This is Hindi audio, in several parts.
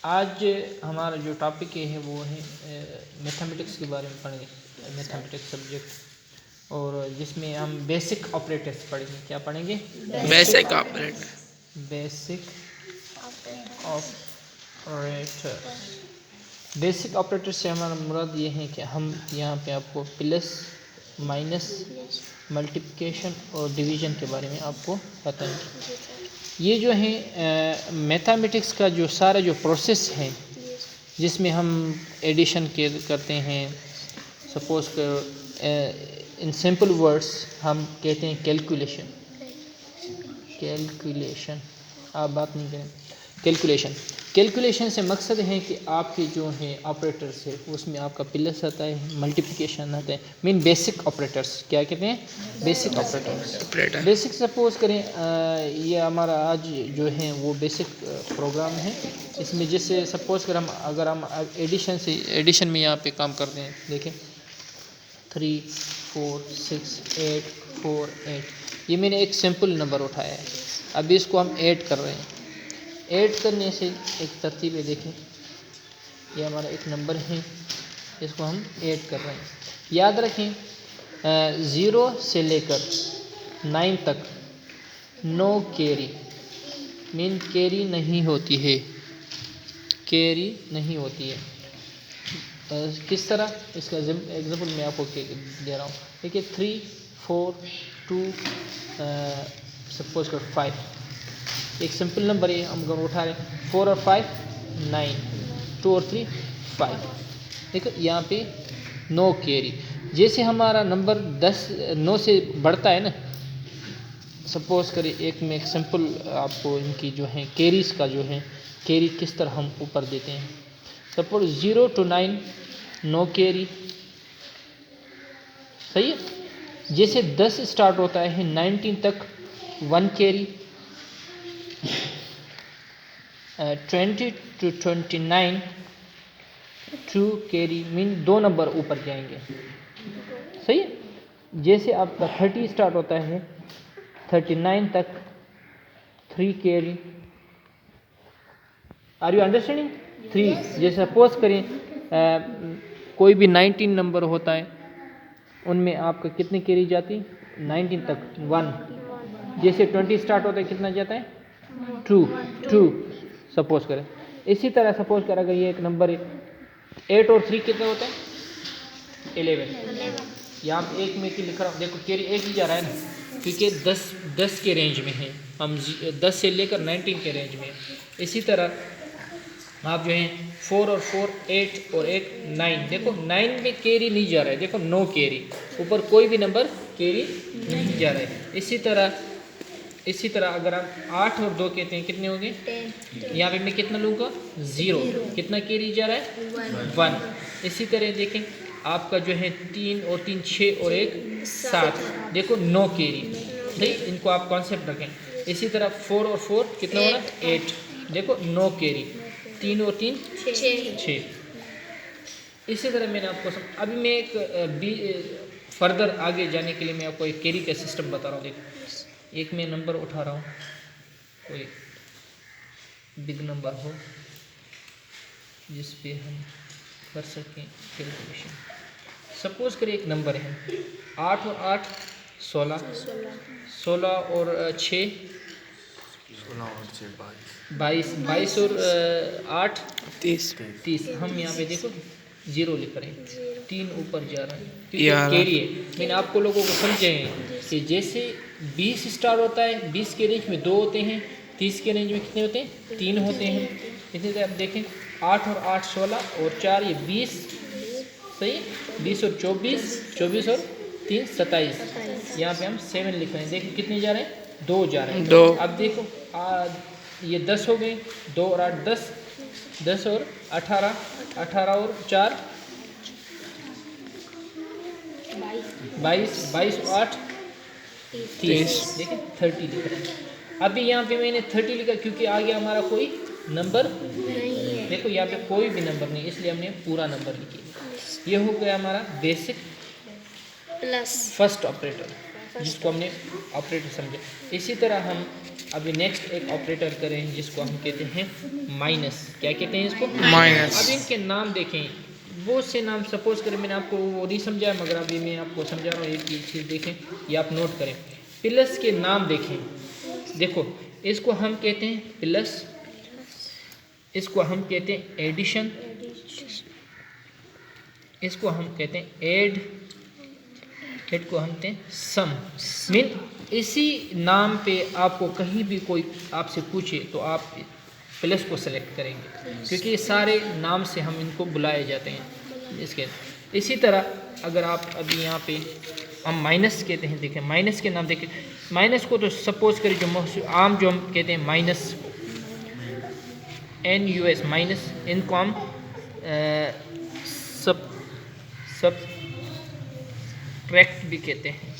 आज हमारा जो टॉपिक है वो है मैथमेटिक्स के बारे में पढ़ेंगे, मैथमेटिक्स सब्जेक्ट, और जिसमें हम बेसिक ऑपरेटर्स पढ़ेंगे। क्या पढ़ेंगे? Basic operator. Basic operator. Basic operator से हमारा मुराद ये है कि हम यहाँ पे आपको प्लस, माइनस, मल्टीप्लिकेशन और डिवीज़न के बारे में आपको बताएंगे। ये जो है मैथमेटिक्स का जो सारा जो प्रोसेस है जिसमें हम एडिशन करते हैं, सपोज कर इन सिंपल वर्ड्स हम कहते हैं कैलकुलेशन। आप बात नहीं करें। कैलकुलेशन से मकसद है कि आपके जो हैं ऑपरेटर्स है उसमें आपका प्लस आता है, मल्टीप्लिकेशन आता है, मीन बेसिक ऑपरेटर्स। क्या कहते हैं? Basic operators. बेसिक सपोज करें ये हमारा आज जो है वो बेसिक प्रोग्राम है। इसमें जैसे सपोज कर अगर हम एडिशन में यहाँ पे काम करते हैं, देखें 3 4 6 8 4 8, ये मैंने एक सिंपल नंबर उठाया है। अभी इसको हम ऐड कर रहे हैं। ऐड करने से एक तरतीब है, देखें ये हमारा एक नंबर है, इसको हम ऐड कर रहे हैं। याद रखें 0 से लेकर 9 तक नो कैरी, मीन कैरी नहीं होती है, कैरी नहीं होती है। किस तरह? इसका एग्जाम्पल मैं आपको दे रहा हूँ। देखिए 3 4 2 सपोज कर 5, एक सिंपल नंबर है, हम अगर उठा रहे 4 और 5 9, 2 और 3 5। देखो यहाँ पे नो कैरी। जैसे हमारा नंबर 9 से बढ़ता है ना, सपोज करिए एक में एक सिंपल आपको इनकी जो है कैरीज का जो है कैरी किस तरह हम ऊपर देते हैं। सपोज 0 to 9 नो कैरी, सही है। जैसे 10 स्टार्ट होता है 19 तक 1 carry, 20 to 29 2 carry, mean 2 number ऊपर जाएंगे, सही है। जैसे आपका 30 स्टार्ट होता है 39 तक 3 कैरी। Are you understanding? 3। जैसे सपोज करें कोई भी 19 नंबर होता है, उनमें आपका कितनी कैरी जाती? 19 तक 1। जैसे 20 स्टार्ट होता है कितना जाता है? 2 सपोज करें। इसी तरह सपोज कर अगर ये एक नंबर है 8 और 3 कितना होता है? 11। यहाँ पे एक में की लिख रहा हूँ, देखो कैरी एक ही जा रहा है ना, क्योंकि 10 के रेंज में है, हम 10 से लेकर 19 के रेंज में। इसी तरह आप जो है 4 और 4 8 और 1 9, देखो 9 में कैरी नहीं जा रहा है, देखो नो कैरी, ऊपर कोई भी नंबर कैरी नहीं जा रहा है। इसी तरह अगर हम 8 और 2 कहते हैं कितने होंगे? यहाँ पे मैं कितना लूँगा? 0। कितना कैरी जा रहा है? 1। इसी तरह देखें आपका जो है 3 और 3 6 और 1 7, देखो नो कैरी, नहीं, इनको आप कॉन्सेप्ट रखें। इसी तरह 4 और 4 कितना हो रहा है? 8, देखो नो कैरी, 3 और 3 6। इसी तरह मैंने आपको अभी मैं एक फर्दर आगे जाने के लिए मैं आपको एक कैरी का सिस्टम बता रहा हूँ। देखो एक मैं नंबर उठा रहा हूँ, कोई बिग नंबर हो जिस पे हम कर सकें कैलकुलेशन। सपोज करिए एक नंबर है 8 और 8 16, 16 और 6 22, 22 और 8 30। हम यहाँ पे देखो 0 लिख रहे हैं, 3 ऊपर जा रहा है क्योंकि कैरी है। मैंने आपको लोगों को समझे हैं कि जैसे 20 स्टार्ट होता है, 20 के रेंज में 2 होते हैं, 30 के रेंज में कितने होते हैं? 3 होते हैं। इसी तरह आप देखें 8 और 8 16 और 4 ये 20, सही, 20 और 24, 24 और 3 27। यहाँ पे हम 7 लिख रहे हैं, देखिए कितने जा रहे हैं? 2 जा रहे हैं। 2। अब देखो ये 10 हो गए, 2 और 8 10, 10 और 18, 18 और 4 22, 22 और 8 30, देखिए 30 लिख रहे हैं। अभी यहाँ पे मैंने 30 लिखा क्योंकि आगे हमारा कोई नंबर नहीं है, देखो यहाँ पे कोई भी नंबर नहीं, इसलिए हमने पूरा नंबर लिखी। ये हो गया हमारा बेसिक प्लस फर्स्ट ऑपरेटर, जिसको हमने ऑपरेटर समझा। इसी तरह हम अभी नेक्स्ट एक ऑपरेटर करें जिसको हम कहते हैं माइनस। क्या कहते हैं इसको? माइनस। अब इनके नाम देखें, बहुत से नाम। सपोज करें मैंने आपको वो नहीं समझाया, मगर अभी मैं आपको समझा रहा हूँ। एक चीज़ देखें, ये आप नोट करें। प्लस के नाम देखें, देखो इसको हम कहते हैं प्लस, इसको हम कहते हैं एडिशन, इसको हम कहते हैं ऐड को हम कहते हैं सम। मीन इसी नाम पे आपको कहीं भी कोई आपसे पूछे तो आप प्लस को सेलेक्ट करेंगे, क्योंकि ये सारे नाम से हम इनको बुलाए जाते हैं इसके। इसी तरह अगर आप अभी यहाँ पे हम माइनस कहते हैं, देखें माइनस के नाम देखें। माइनस को तो सपोज करें जो आम जो हम कहते हैं माइनस NUS माइनस, इनको हम सब्ट्रैक्ट भी कहते हैं,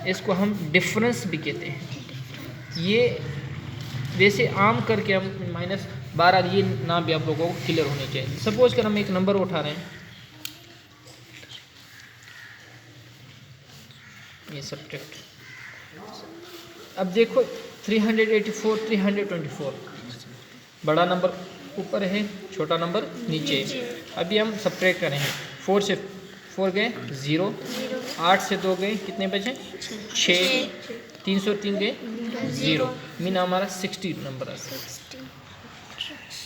इसको हम डिफरेंस भी कहते हैं। ये वैसे आम करके हम -12, ये नाम भी आप लोगों को क्लियर होने चाहिए। सपोज कर हम एक नंबर उठा रहे हैं, ये सब्ट्रैक्ट। अब देखो 384, 324, बड़ा नंबर ऊपर है, छोटा नंबर नीचे है। अभी हम सब्ट्रैक्ट करेंगे। 4 से 4 गए 0, 8 से 2 गए कितने बचे? 6, 303 गए 0, मीना हमारा 60 नंबर आता है।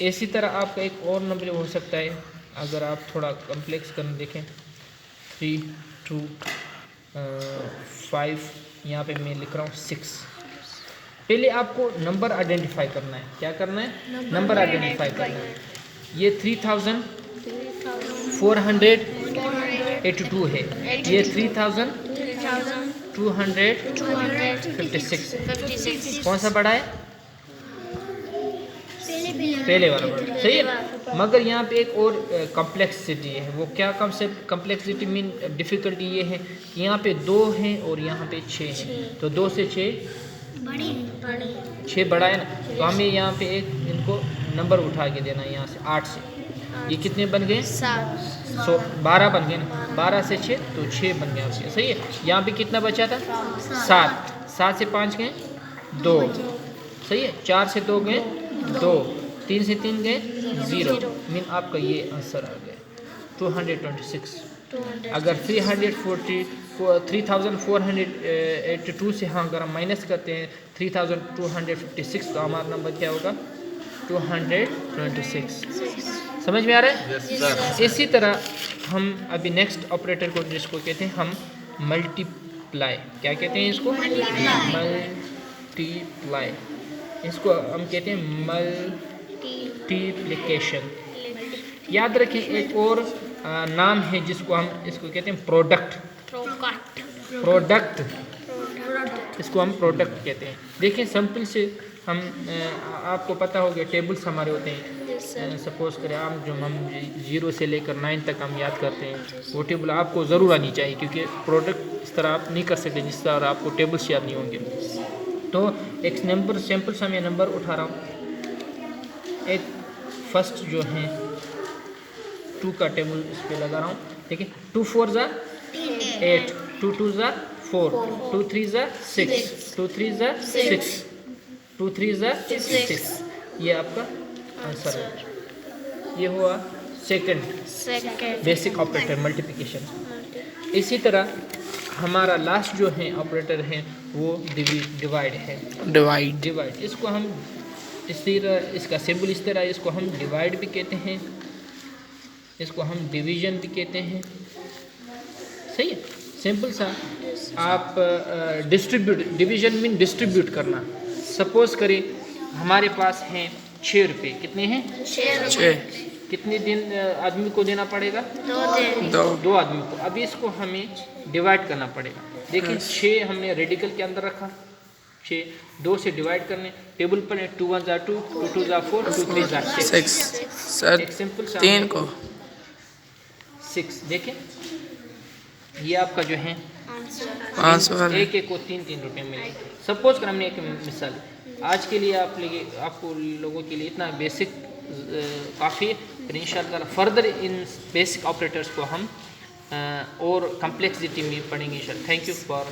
इसी तरह आपका एक और नंबर हो सकता है, अगर आप थोड़ा कम्प्लेक्स करना देखें। 3, 2, 5, यहाँ पे मैं लिख रहा हूँ 6। पहले आपको नंबर आइडेंटिफाई करना है। क्या करना है? नंबर आइडेंटिफाई करना है। ये 3482 है, ये 3256। कौन सा बड़ा है? पहले वाला बड़ा, सही है। मगर यहाँ पे एक और कॉम्प्लेक्सिटी है। वो क्या कॉन्सेप्ट? कॉम्प्लेक्सिटी मीन डिफ़िकल्टी ये है कि यहाँ पे 2 हैं और यहाँ पे 6 हैं, तो 2 से 6 6 बड़ा है ना, तो हमें यहाँ पे एक इनको नंबर उठा के देना है यहाँ से 8 से। ये कितने बन गए? 12 बन गए ना। 12 से 6 तो 6 बन गया उसके, सही है। यहाँ पे कितना बचा था? 7। 7 से 5 गए 2, सही है। 4 से 2 गए 2, 3 से 3 गए 0, मीन आपका ये आंसर आ गया 226। अगर 3482 से हाँ अगर हम माइनस करते हैं 3256, तो हमारा नंबर क्या होगा? 226। समझ में आ रहा है? इसी तरह हम अभी नेक्स्ट ऑपरेटर को जिसको कहते हैं हम मल्टीप्लाई। क्या कहते हैं इसको? मल्टीप्लाई। इसको हम कहते हैं मल्टीप्लिकेशन। याद रखें एक और नाम है जिसको हम इसको कहते हैं प्रोडक्ट। इसको हम प्रोडक्ट कहते हैं। देखिए सिंपल से हम आपको पता हो गया टेबल्स हमारे होते हैं। सपोज करें जो हम 0 से लेकर 9 तक हम याद करते हैं, वो टेबल आपको ज़रूर आनी चाहिए, क्योंकि प्रोडक्ट इस तरह आप नहीं कर सकते जिस तरह आपको टेबल्स याद नहीं होंगे। तो एक सैम्पल सा मैं नंबर उठा रहा हूँ। एक फर्स्ट जो है 2 का टेबल इस पर लगा रहा हूँ। देखिए 2 4 ज़ा 8, 2 2 ज़ा 4, 2 3 ज़ा 6, 2 3 ज़ा 6, 2 3 ज़ा 6। ये आपका आंसर है। ये हुआ सेकंड बेसिक ऑपरेटर मल्टीप्लिकेशन। इसी तरह हमारा लास्ट जो है ऑपरेटर है वो डिवाइड है। डिवाइड इसको हम इस तरह, इसका सिंबल इस तरह, इसको हम डिवाइड भी कहते हैं, इसको हम डिवीजन भी कहते हैं, सही है। सिंपल सा आप डिवीजन मीन डिस्ट्रीब्यूट करना। सपोज करें हमारे पास हैं 6 रुपये। कितने हैं? 6। कितने दिन आदमी को देना पड़ेगा? 2 आदमी को। अभी इसको हमें डिवाइड करना पड़ेगा। देखिए 6 हमने रेडिकल के अंदर रखा, 6 2 से डिवाइड करने, टेबल पर 2 1 ज़ा 2, 2 2 ज़ा 4, 2 3 ज़ा 6। एक सिंपल सा 3 को 6। देखें ये आपका जो है आंसर। एक को 3 रुपये मिले। सपोज कर हमने एक मिसाल आज के लिए आपको लोगों के लिए इतना बेसिक काफ़ी है। फिर इंशाअल्लाह फर्दर इन बेसिक ऑपरेटर्स को हम और कम्प्लेक्सिटी में पढ़ेंगे इंशाअल्लाह। Thank you for